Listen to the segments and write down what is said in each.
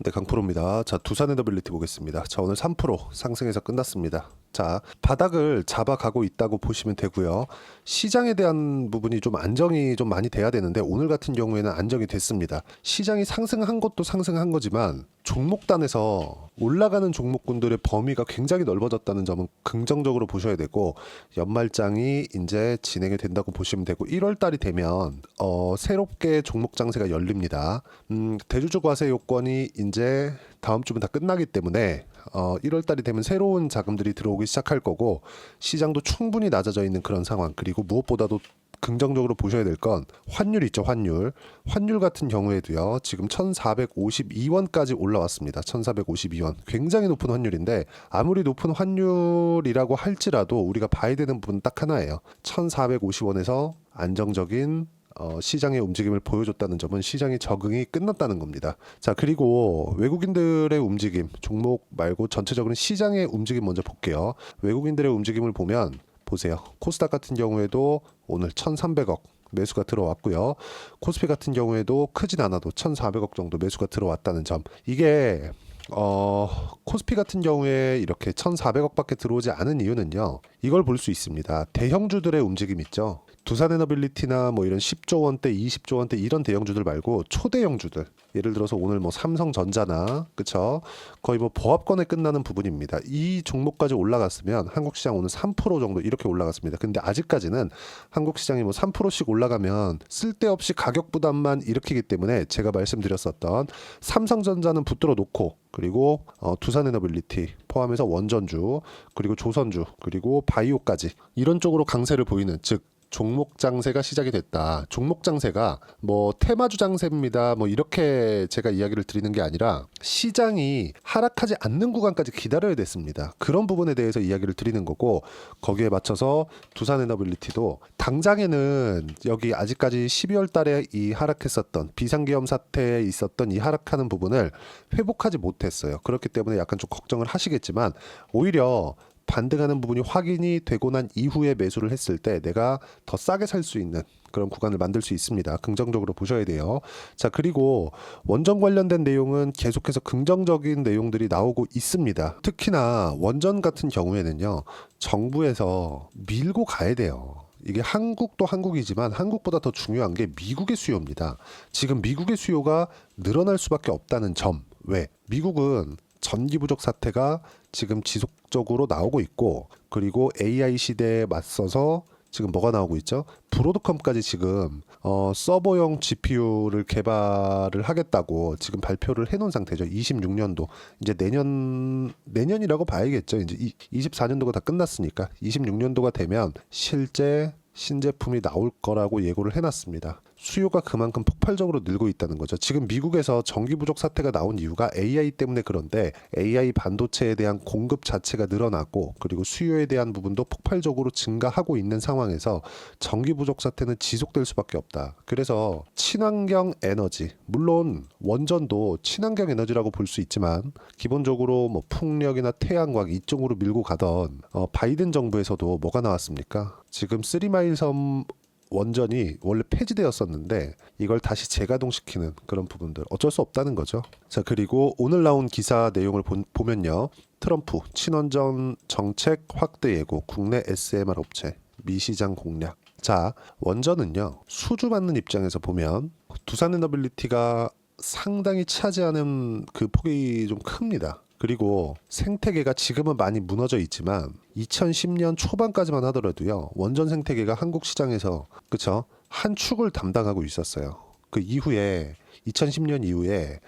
네, 강프로입니다. 자, 두산 에너빌리티 보겠습니다. 자, 오늘 3% 상승해서 끝났습니다. 자, 바닥을 잡아가고 있다고 보시면 되고요. 시장에 대한 부분이 좀 안정이 좀 많이 돼야 되는데 오늘 같은 경우에는 안정이 됐습니다. 시장이 상승한 것도 상승한 거지만 종목단에서 올라가는 종목군들의 범위가 굉장히 넓어졌다는 점은 긍정적으로 보셔야 되고, 연말장이 이제 진행이 된다고 보시면 되고, 1월 달이 되면 새롭게 종목 장세가 열립니다. 대주주 과세 요건이 이제 다음 주면 다 끝나기 때문에 1월 달이 되면 새로운 자금들이 들어오기 시작할 거고, 시장도 충분히 낮아져 있는 그런 상황. 그리고 무엇보다도 긍정적으로 보셔야 될 건 환율 있죠. 환율 같은 경우에도요, 지금 1452원까지 올라왔습니다. 1452원, 굉장히 높은 환율인데, 아무리 높은 환율이라고 할지라도 우리가 봐야 되는 부분 딱 하나예요. 1450원에서 안정적인 시장의 움직임을 보여줬다는 점은 시장의 적응이 끝났다는 겁니다. 자, 그리고 외국인들의 움직임, 종목 말고 전체적으로 시장의 움직임 먼저 볼게요. 외국인들의 움직임을 보면 보세요. 코스닥 같은 경우에도 오늘 1,300억 매수가 들어왔고요. 코스피 같은 경우에도 크진 않아도 1,400억 정도 매수가 들어왔다는 점. 이게 코스피 같은 경우에 이렇게 1,400억밖에 들어오지 않은 이유는요, 이걸 볼 수 있습니다. 대형주들의 움직임 있죠. 두산에너빌리티나 뭐 이런 10조 원대, 20조 원대 이런 대형주들 말고 초대형주들, 예를 들어서 오늘 뭐 삼성전자나, 그쵸, 거의 뭐 보합권에 끝나는 부분입니다. 이 종목까지 올라갔으면 한국 시장 오늘 3% 정도 이렇게 올라갔습니다. 근데 아직까지는 한국 시장이 뭐 3%씩 올라가면 쓸데없이 가격 부담만 일으키기 때문에, 제가 말씀드렸었던 삼성전자는 붙들어 놓고, 그리고 두산에너빌리티 포함해서 원전주, 그리고 조선주, 그리고 바이오까지 이런 쪽으로 강세를 보이는, 즉 종목 장세가 시작이 됐다. 종목 장세가 뭐 테마주 장세입니다, 뭐 이렇게 제가 이야기를 드리는 게 아니라 시장이 하락하지 않는 구간까지 기다려야 됐습니다. 그런 부분에 대해서 이야기를 드리는 거고, 거기에 맞춰서 두산에너빌리티도 당장에는 여기 아직까지 12월 달에 이 하락했었던 비상계엄 사태에 있었던 이 하락하는 부분을 회복하지 못했어요. 그렇기 때문에 약간 좀 걱정을 하시겠지만, 오히려 반등하는 부분이 확인이 되고 난 이후에 매수를 했을 때 내가 더 싸게 살 수 있는 그런 구간을 만들 수 있습니다. 긍정적으로 보셔야 돼요. 자, 그리고 원전 관련된 내용은 계속해서 긍정적인 내용들이 나오고 있습니다. 특히나 원전 같은 경우에는요, 정부에서 밀고 가야 돼요. 이게 한국도 한국이지만 한국보다 더 중요한 게 미국의 수요입니다. 지금 미국의 수요가 늘어날 수밖에 없다는 점. 왜? 미국은 전기 부족 사태가 지금 지속적으로 나오고 있고, 그리고 AI 시대에 맞서서 지금 뭐가 나오고 있죠? 브로드컴까지 지금 서버용 GPU를 개발을 하겠다고 지금 발표를 해놓은 상태죠. 26년도, 이제 내년이라고 봐야겠죠. 이제 24년도가 다 끝났으니까 26년도가 되면 실제 신제품이 나올 거라고 예고를 해놨습니다. 수요가 그만큼 폭발적으로 늘고 있다는 거죠. 지금 미국에서 전기 부족 사태가 나온 이유가 AI 때문에 그런데, AI 반도체에 대한 공급 자체가 늘어나고, 그리고 수요에 대한 부분도 폭발적으로 증가하고 있는 상황에서 전기 부족 사태는 지속될 수밖에 없다. 그래서 친환경 에너지, 물론 원전도 친환경 에너지라고 볼 수 있지만 기본적으로 뭐 풍력이나 태양광 이쪽으로 밀고 가던 바이든 정부에서도 뭐가 나왔습니까? 지금 3마일 섬 원전이 원래 폐지되었었는데 이걸 다시 재가동시키는 그런 부분들, 어쩔 수 없다는 거죠. 자, 그리고 오늘 나온 기사 내용을 보면요, 트럼프 친원전 정책 확대 예고, 국내 SMR 업체 미시장 공략. 자, 원전은요, 수주받는 입장에서 보면 두산에너빌리티가 상당히 차지하는 그 폭이 좀 큽니다. 그리고 생태계가 지금은 많이 무너져 있지만 2010년 초반까지만 하더라도요, 원전 생태계가 한국 시장에서, 그쵸, 한 축을 담당하고 있었어요. 그 이후에 2010년 이후에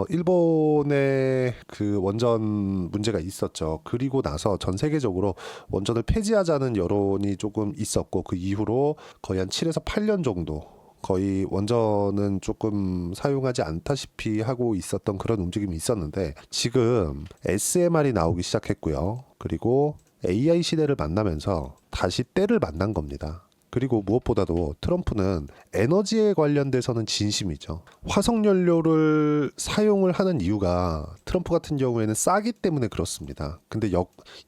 일본의 그 원전 문제가 있었죠. 그리고 나서 전 세계적으로 원전을 폐지하자는 여론이 조금 있었고, 그 이후로 거의 한 7에서 8년 정도 거의 원전은 조금 사용하지 않다시피 하고 있었던 그런 움직임이 있었는데, 지금 SMR이 나오기 시작했고요. 그리고 AI 시대를 만나면서 다시 때를 만난 겁니다. 그리고 무엇보다도 트럼프는 에너지에 관련돼서는 진심이죠. 화석연료를 사용을 하는 이유가 트럼프 같은 경우에는 싸기 때문에 그렇습니다. 근데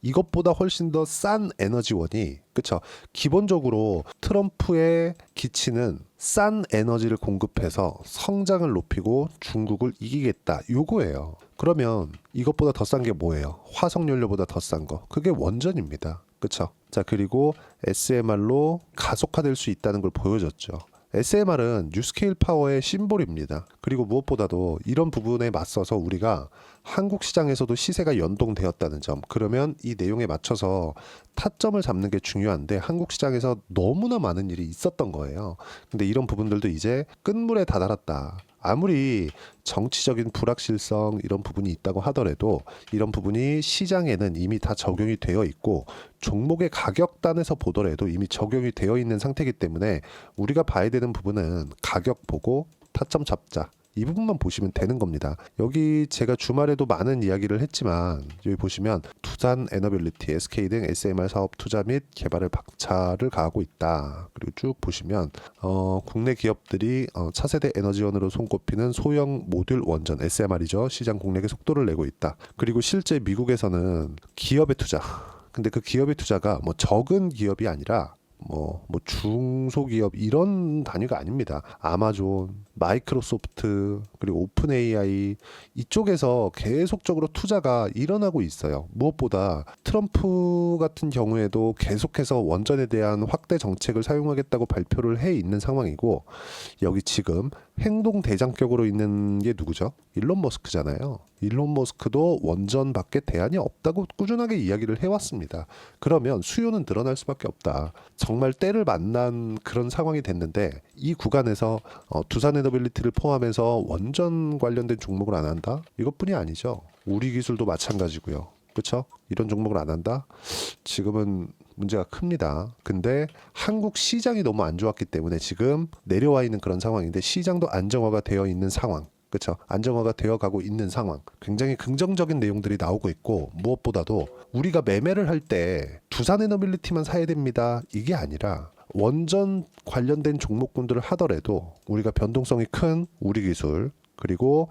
이것보다 훨씬 더 싼 에너지원이, 그쵸? 기본적으로 트럼프의 기치는 싼 에너지를 공급해서 성장을 높이고 중국을 이기겠다, 요거예요. 그러면 이것보다 더 싼 게 뭐예요? 화석연료보다 더 싼 거. 그게 원전입니다. 그쵸? 자, 그리고 SMR로 가속화될 수 있다는 걸 보여줬죠. SMR은 뉴스케일 파워의 심볼입니다. 그리고 무엇보다도 이런 부분에 맞서서 우리가 한국 시장에서도 시세가 연동되었다는 점, 그러면 이 내용에 맞춰서 타점을 잡는 게 중요한데 한국 시장에서 너무나 많은 일이 있었던 거예요. 근데 이런 부분들도 이제 끝물에 다다랐다. 아무리 정치적인 불확실성 이런 부분이 있다고 하더라도 이런 부분이 시장에는 이미 다 적용이 되어 있고 종목의 가격단에서 보더라도 이미 적용이 되어 있는 상태이기 때문에 우리가 봐야 되는 부분은 가격 보고 타점 잡자, 이 부분만 보시면 되는 겁니다. 여기 제가 주말에도 많은 이야기를 했지만 여기 보시면 두산 에너빌리티, SK 등 SMR 사업 투자 및 개발을 박차를 가하고 있다. 그리고 쭉 보시면 국내 기업들이 차세대 에너지원으로 손꼽히는 소형 모듈 원전 SMR이죠. 시장 공략의 속도를 내고 있다. 그리고 실제 미국에서는 기업의 투자, 근데 그 기업의 투자가 뭐 적은 기업이 아니라 뭐 중소기업 이런 단위가 아닙니다. 아마존, 마이크로소프트, 그리고 오픈 AI 이쪽에서 계속적으로 투자가 일어나고 있어요. 무엇보다 트럼프 같은 경우에도 계속해서 원전에 대한 확대 정책을 사용하겠다고 발표를 해 있는 상황이고, 여기 지금 행동 대장격으로 있는 게 누구죠? 일론 머스크잖아요. 일론 머스크도 원전밖에 대안이 없다고 꾸준하게 이야기를 해왔습니다. 그러면 수요는 늘어날 수밖에 없다. 정말 때를 만난 그런 상황이 됐는데 이 구간에서 두산 에너빌리티를 포함해서 원전 관련된 종목을 안 한다? 이것뿐이 아니죠. 우리 기술도 마찬가지고요. 그렇죠? 이런 종목을 안 한다? 지금은 문제가 큽니다. 근데 한국 시장이 너무 안 좋았기 때문에 지금 내려와 있는 그런 상황인데, 시장도 안정화가 되어 있는 상황, 그렇죠? 안정화가 되어 가고 있는 상황, 굉장히 긍정적인 내용들이 나오고 있고, 무엇보다도 우리가 매매를 할 때 두산 에너빌리티만 사야 됩니다, 이게 아니라 원전 관련된 종목군들을 하더라도 우리가 변동성이 큰 우리 기술, 그리고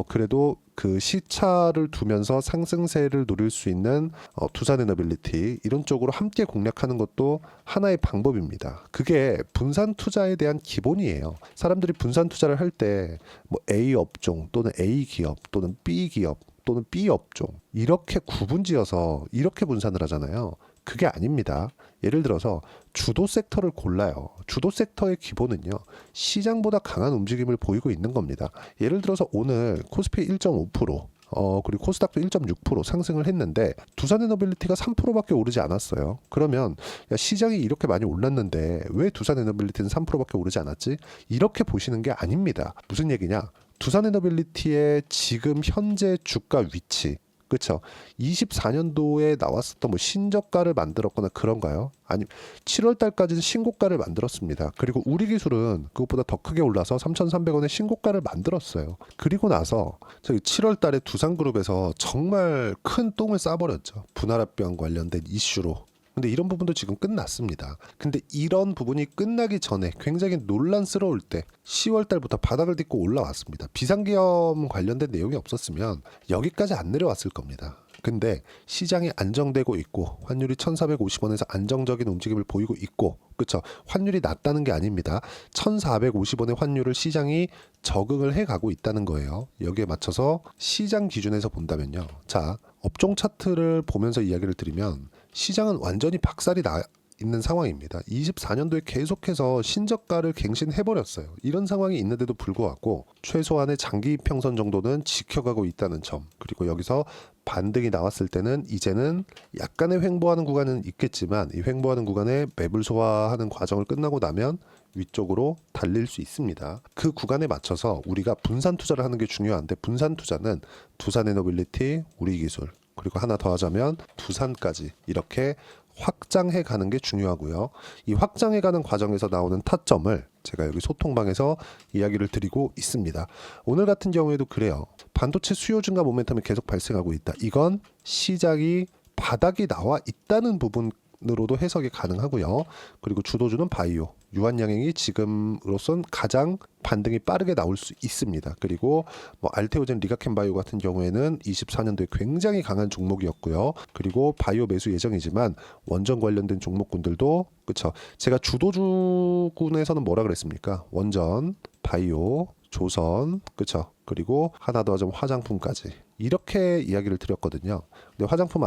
그래도 그 시차를 두면서 상승세를 노릴 수 있는 두산 에너빌리티, 이런 쪽으로 함께 공략하는 것도 하나의 방법입니다. 그게 분산 투자에 대한 기본이에요. 사람들이 분산 투자를 할 때 뭐 A 업종 또는 A 기업 또는 B 기업 또는 B 업종 이렇게 구분지어서 이렇게 분산을 하잖아요. 그게 아닙니다. 예를 들어서 주도 섹터를 골라요. 주도 섹터의 기본은요, 시장보다 강한 움직임을 보이고 있는 겁니다. 예를 들어서 오늘 코스피 1.5%, 그리고 코스닥도 1.6% 상승을 했는데 두산에너빌리티가 3%밖에 오르지 않았어요. 그러면 야, 시장이 이렇게 많이 올랐는데 왜 두산에너빌리티는 3%밖에 오르지 않았지? 이렇게 보시는 게 아닙니다. 무슨 얘기냐? 두산에너빌리티의 지금 현재 주가 위치, 그렇죠. 24년도에 나왔었던 뭐 신저가를 만들었거나 그런가요? 아니, 7월 달까지는 신고가를 만들었습니다. 그리고 우리 기술은 그것보다 더 크게 올라서 3,300원의 신고가를 만들었어요. 그리고 나서 저기 7월 달에 두산그룹에서 정말 큰 똥을 싸버렸죠. 분할합병 관련된 이슈로. 근데 이런 부분도 지금 끝났습니다. 근데 이런 부분이 끝나기 전에 굉장히 논란스러울 때 10월 달부터 바닥을 딛고 올라왔습니다. 비상계엄 관련된 내용이 없었으면 여기까지 안 내려왔을 겁니다. 근데 시장이 안정되고 있고 환율이 1,450원에서 안정적인 움직임을 보이고 있고, 그렇죠? 환율이 낮다는 게 아닙니다. 1,450원의 환율을 시장이 적응을 해가고 있다는 거예요. 여기에 맞춰서 시장 기준에서 본다면요. 자, 업종 차트를 보면서 이야기를 드리면 시장은 완전히 박살이 나 있는 상황입니다. 24년도에 계속해서 신저가를 갱신해버렸어요. 이런 상황이 있는데도 불구하고 최소한의 장기 평선 정도는 지켜가고 있다는 점, 그리고 여기서 반등이 나왔을 때는 이제는 약간의 횡보하는 구간은 있겠지만 이 횡보하는 구간에 매물 소화하는 과정을 끝나고 나면 위쪽으로 달릴 수 있습니다. 그 구간에 맞춰서 우리가 분산 투자를 하는 게 중요한데, 분산 투자는 두산에너빌리티, 우리기술, 그리고 하나 더 하자면 두산까지 이렇게 확장해 가는 게 중요하고요. 이 확장해 가는 과정에서 나오는 타점을 제가 여기 소통방에서 이야기를 드리고 있습니다. 오늘 같은 경우에도 그래요. 반도체 수요 증가 모멘텀이 계속 발생하고 있다. 이건 시장이 바닥이 나와 있다는 부분 시장으로도 해석이 가능하고요. 그리고 주도주는 바이오, 유한양행이 지금으로선 가장 반등이 빠르게 나올 수 있습니다. 그리고 뭐 알테오젠, 리가켄바이오 같은 경우에는 24년도에 굉장히 강한 종목이었고요. 그리고 바이오 매수 예정이지만 원전 관련된 종목군들도 그쵸. 제가 주도주군에서는 뭐라 그랬습니까? 원전, 바이오, 조선, 그쵸. 그리고 하나 더 하자면 화장품까지 이렇게 이야기를 드렸거든요. 근데 화장품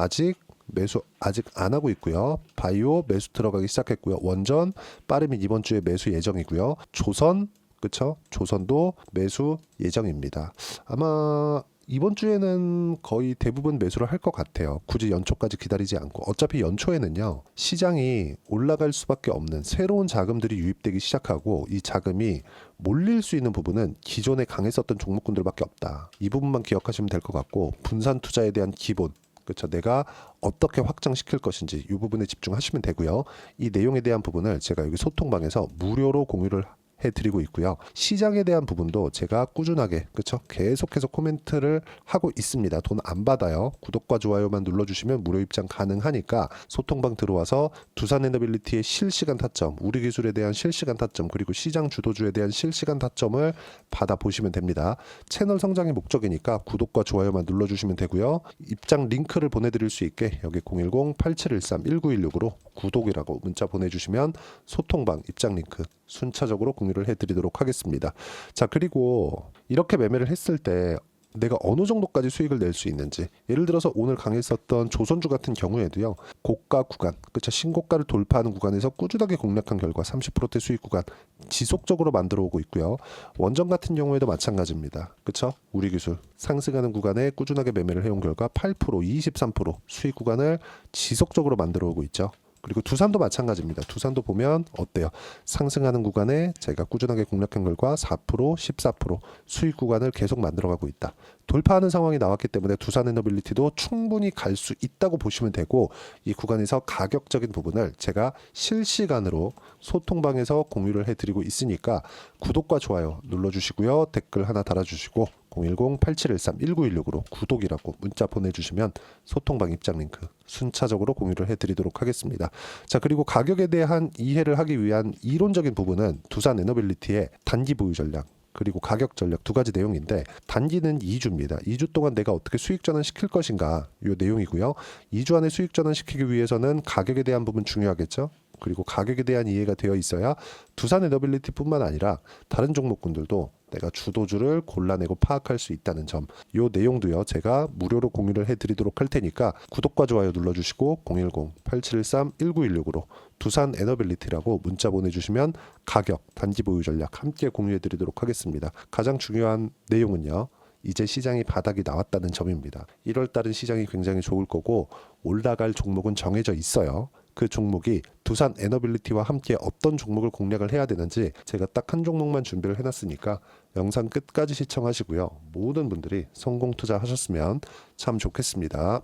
매수 아직 안 하고 있고요. 바이오 매수 들어가기 시작했고요. 원전 빠르면 이번 주에 매수 예정이고요. 조선 그쵸? 조선도 매수 예정입니다. 아마 이번 주에는 거의 대부분 매수를 할 것 같아요. 굳이 연초까지 기다리지 않고. 어차피 연초에는요. 시장이 올라갈 수밖에 없는 새로운 자금들이 유입되기 시작하고 이 자금이 몰릴 수 있는 부분은 기존에 강했었던 종목군들밖에 없다. 이 부분만 기억하시면 될 것 같고 분산 투자에 대한 기본 그렇죠. 내가 어떻게 확장시킬 것인지 이 부분에 집중하시면 되고요. 이 내용에 대한 부분을 제가 여기 소통방에서 무료로 공유를 해드리고 있고요. 시장에 대한 부분도 제가 꾸준하게 그렇죠. 계속해서 코멘트를 하고 있습니다. 돈 안 받아요. 구독과 좋아요만 눌러주시면 무료 입장 가능하니까 소통방 들어와서 두산에너빌리티의 실시간 타점, 우리 기술에 대한 실시간 타점, 그리고 시장 주도주에 대한 실시간 타점을 받아보시면 됩니다. 채널 성장이 목적이니까 구독과 좋아요만 눌러주시면 되고요. 입장 링크를 보내드릴 수 있게 여기 010-8713-1916으로 구독이라고 문자 보내주시면 소통방 입장 링크 순차적으로 공유를 해드리도록 하겠습니다. 자, 그리고 이렇게 매매를 했을 때 내가 어느 정도까지 수익을 낼 수 있는지, 예를 들어서 오늘 강했었던 조선주 같은 경우에도요, 고가 구간, 그쵸, 신고가를 돌파하는 구간에서 꾸준하게 공략한 결과 30%대 수익 구간 지속적으로 만들어 오고 있고요. 원전 같은 경우에도 마찬가지입니다. 그쵸? 우리 기술 상승하는 구간에 꾸준하게 매매를 해온 결과 8%, 23% 수익 구간을 지속적으로 만들어 오고 있죠. 그리고 두산도 마찬가지입니다. 두산도 보면 어때요? 상승하는 구간에 제가 꾸준하게 공략한 결과 4%, 14% 수익 구간을 계속 만들어가고 있다. 돌파하는 상황이 나왔기 때문에 두산에너빌리티도 충분히 갈 수 있다고 보시면 되고 이 구간에서 가격적인 부분을 제가 실시간으로 소통방에서 공유를 해드리고 있으니까 구독과 좋아요 눌러주시고요. 댓글 하나 달아주시고 010-8713-1916으로 구독이라고 문자 보내주시면 소통방 입장 링크 순차적으로 공유를 해드리도록 하겠습니다. 자, 그리고 가격에 대한 이해를 하기 위한 이론적인 부분은 두산에너빌리티의 단기 보유 전략 그리고 가격 전략 두 가지 내용인데 단기는 2주입니다. 2주 동안 내가 어떻게 수익 전환 시킬 것인가 이 내용이고요. 2주 안에 수익 전환 시키기 위해서는 가격에 대한 부분 중요하겠죠. 그리고 가격에 대한 이해가 되어 있어야 두산에너빌리티뿐만 아니라 다른 종목군들도 내가 주도주를 골라내고 파악할 수 있다는 점, 이 내용도요 제가 무료로 공유를 해드리도록 할 테니까 구독과 좋아요 눌러주시고 010-8713-1916으로 두산에너빌리티라고 문자 보내주시면 가격, 단기 보유 전략 함께 공유해드리도록 하겠습니다. 가장 중요한 내용은요. 이제 시장이 바닥이 나왔다는 점입니다. 1월달은 시장이 굉장히 좋을 거고 올라갈 종목은 정해져 있어요. 그 종목이 두산에너빌리티와 함께 어떤 종목을 공략을 해야 되는지 제가 딱 한 종목만 준비를 해놨으니까 영상 끝까지 시청하시고요. 모든 분들이 성공 투자하셨으면 참 좋겠습니다.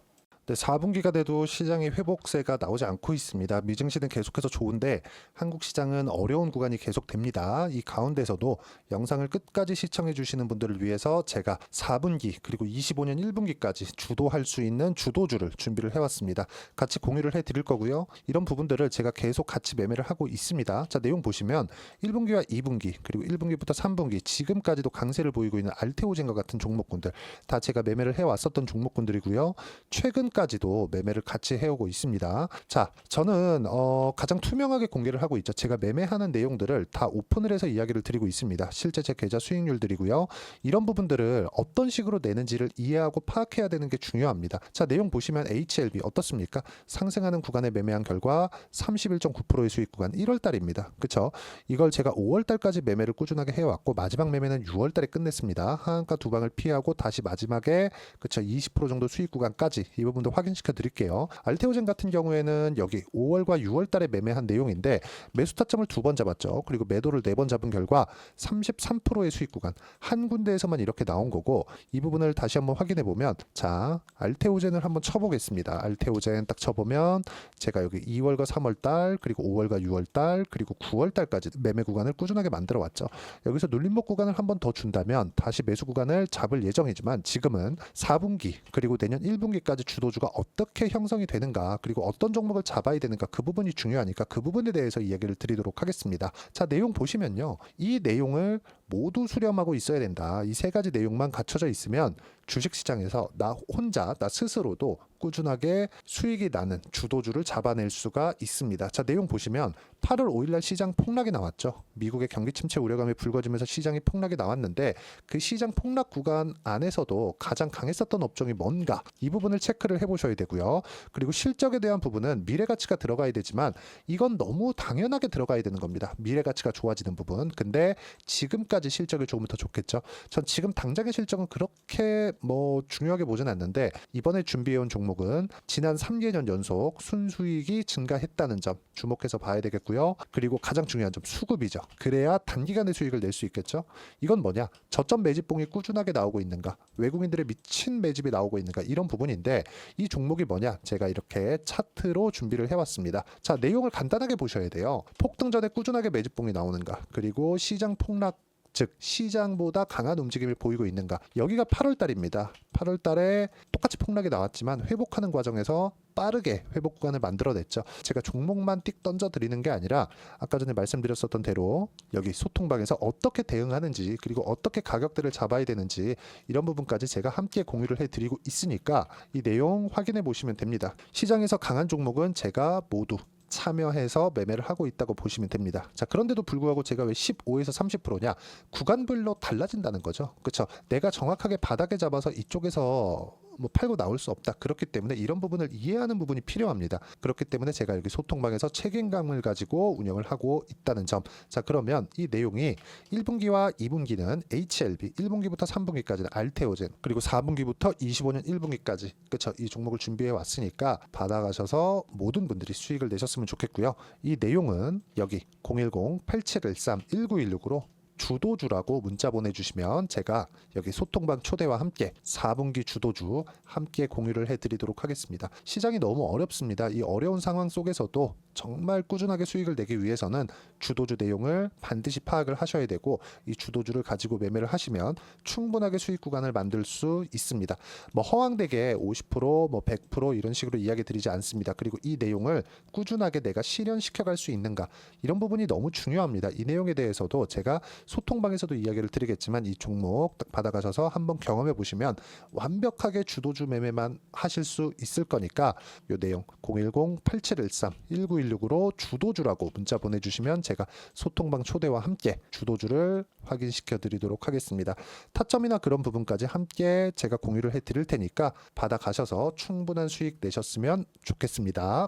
4분기가 돼도 시장의 회복세가 나오지 않고 있습니다. 미증시는 계속해서 좋은데 한국 시장은 어려운 구간이 계속됩니다. 이 가운데서도 영상을 끝까지 시청해 주시는 분들을 위해서 제가 4분기 그리고 25년 1분기까지 주도할 수 있는 주도주를 준비를 해왔습니다. 같이 공유를 해드릴 거고요. 이런 부분들을 제가 계속 같이 매매를 하고 있습니다. 자, 내용 보시면 1분기와 2분기 그리고 1분기부터 3분기 지금까지도 강세를 보이고 있는 알테오젠과 같은 종목군들 다 제가 매매를 해왔었던 종목군들이고요. 최근까지도 매매를 같이 해오고 있습니다. 자, 저는 가장 투명하게 공개를 하고 있죠. 제가 매매하는 내용들을 다 오픈을 해서 이야기를 드리고 있습니다. 실제 제 계좌 수익률들이고요. 이런 부분들을 어떤 식으로 내는지를 이해하고 파악해야 되는 게 중요합니다. 자, 내용 보시면 HLB 어떻습니까? 상승하는 구간에 매매한 결과 31.9%의 수익 구간 1월달입니다. 그쵸? 이걸 제가 5월달까지 매매를 꾸준하게 해왔고 마지막 매매는 6월달에 끝냈습니다. 하한가 두 방을 피하고 다시 마지막에 그쵸 20% 정도 수익 구간까지 이 부분도 확인시켜 드릴게요. 알테오젠 같은 경우에는 여기 5월과 6월 달에 매매한 내용인데 매수 타점을 2번 잡았죠. 그리고 매도를 4번 잡은 결과 33%의 수익 구간 한 군데에서만 이렇게 나온 거고 이 부분을 다시 한번 확인해 보면 자, 알테오젠을 한번 쳐보겠습니다. 알테오젠 딱 쳐보면 제가 여기 2월과 3월 달 그리고 5월과 6월 달 그리고 9월 달까지 매매 구간을 꾸준하게 만들어 왔죠. 여기서 눌림목 구간을 한번 더 준다면 다시 매수 구간을 잡을 예정이지만 지금은 4분기 그리고 내년 1분기까지 주도주 주도주가 어떻게 형성이 되는가, 그리고 어떤 종목을 잡아야 되는가, 그 부분이 중요하니까 그 부분에 대해서 이야기를 드리도록 하겠습니다. 자, 내용 보시면요. 이 내용을 모두 수렴하고 있어야 된다. 이 세 가지 내용만 갖춰져 있으면 주식시장에서 나 혼자, 나 스스로도 꾸준하게 수익이 나는 주도주를 잡아낼 수가 있습니다. 자, 내용 보시면 8월 5일날 시장 폭락이 나왔죠. 미국의 경기 침체 우려감이 불거지면서 시장이 폭락이 나왔는데 그 시장 폭락 구간 안에서도 가장 강했었던 업종이 뭔가, 이 부분을 체크를 해보셔야 되고요. 그리고 실적에 대한 부분은 미래가치가 들어가야 되지만 이건 너무 당연하게 들어가야 되는 겁니다. 미래가치가 좋아지는 부분. 근데 지금까지 실적이 조금 더 좋겠죠. 전 지금 당장의 실적은 그렇게 중요하게 보진 않는데, 이번에 준비해온 종목은 지난 3개년 연속 순수익이 증가했다는 점 주목해서 봐야 되겠고요. 그리고 가장 중요한 점, 수급이죠. 그래야 단기간에 수익을 낼 수 있겠죠. 이건 뭐냐? 저점 매집봉이 꾸준하게 나오고 있는가, 외국인들의 미친 매집이 나오고 있는가, 이런 부분인데 이 종목이 뭐냐? 제가 이렇게 차트로 준비를 해왔습니다. 자, 내용을 간단하게 보셔야 돼요. 폭등 전에 꾸준하게 매집봉이 나오는가, 그리고 시장 폭락, 즉 시장보다 강한 움직임을 보이고 있는가. 여기가 8월 달입니다. 8월 달에 똑같이 폭락이 나왔지만 회복하는 과정에서 빠르게 회복 구간을 만들어냈죠. 제가 종목만 띡 던져 드리는 게 아니라 아까 전에 말씀드렸었던 대로 여기 소통방에서 어떻게 대응하는지, 그리고 어떻게 가격대를 잡아야 되는지, 이런 부분까지 제가 함께 공유를 해드리고 있으니까 이 내용 확인해 보시면 됩니다. 시장에서 강한 종목은 제가 모두 참여해서 매매를 하고 있다고 보시면 됩니다. 자, 그런데도 불구하고 제가 왜 15에서 30%냐? 구간별로 달라진다는 거죠. 그렇죠? 내가 정확하게 바닥에 잡아서 이쪽에서 팔고 나올 수 없다. 그렇기 때문에 이런 부분을 이해하는 부분이 필요합니다. 그렇기 때문에 제가 여기 소통방에서 책임감을 가지고 운영을 하고 있다는 점. 자, 그러면 이 내용이 1분기와 2분기는 HLB, 1분기부터 3분기까지는 알테오젠, 그리고 4분기부터 25년 1분기까지, 그렇죠? 이 종목을 준비해 왔으니까 받아가셔서 모든 분들이 수익을 내셨으면 좋겠고요. 이 내용은 여기 010-8713-1916으로 주도주라고 문자 보내주시면 제가 여기 소통방 초대와 함께 4분기 주도주 함께 공유를 해드리도록 하겠습니다. 시장이 너무 어렵습니다. 이 어려운 상황 속에서도 정말 꾸준하게 수익을 내기 위해서는 주도주 내용을 반드시 파악을 하셔야 되고, 이 주도주를 가지고 매매를 하시면 충분하게 수익 구간을 만들 수 있습니다. 허황되게 50%, 100% 이런 식으로 이야기 드리지 않습니다. 그리고 이 내용을 꾸준하게 내가 실현시켜 갈 수 있는가, 이런 부분이 너무 중요합니다. 이 내용에 대해서도 제가 소통방에서도 이야기를 드리겠지만 이 종목 딱 받아가셔서 한번 경험해 보시면 완벽하게 주도주 매매만 하실 수 있을 거니까 이 내용 010-8713-1916으로 주도주라고 문자 보내주시면 제가 소통방 초대와 함께 주도주를 확인시켜 드리도록 하겠습니다. 타점이나 그런 부분까지 함께 제가 공유를 해 드릴 테니까 받아가셔서 충분한 수익 내셨으면 좋겠습니다.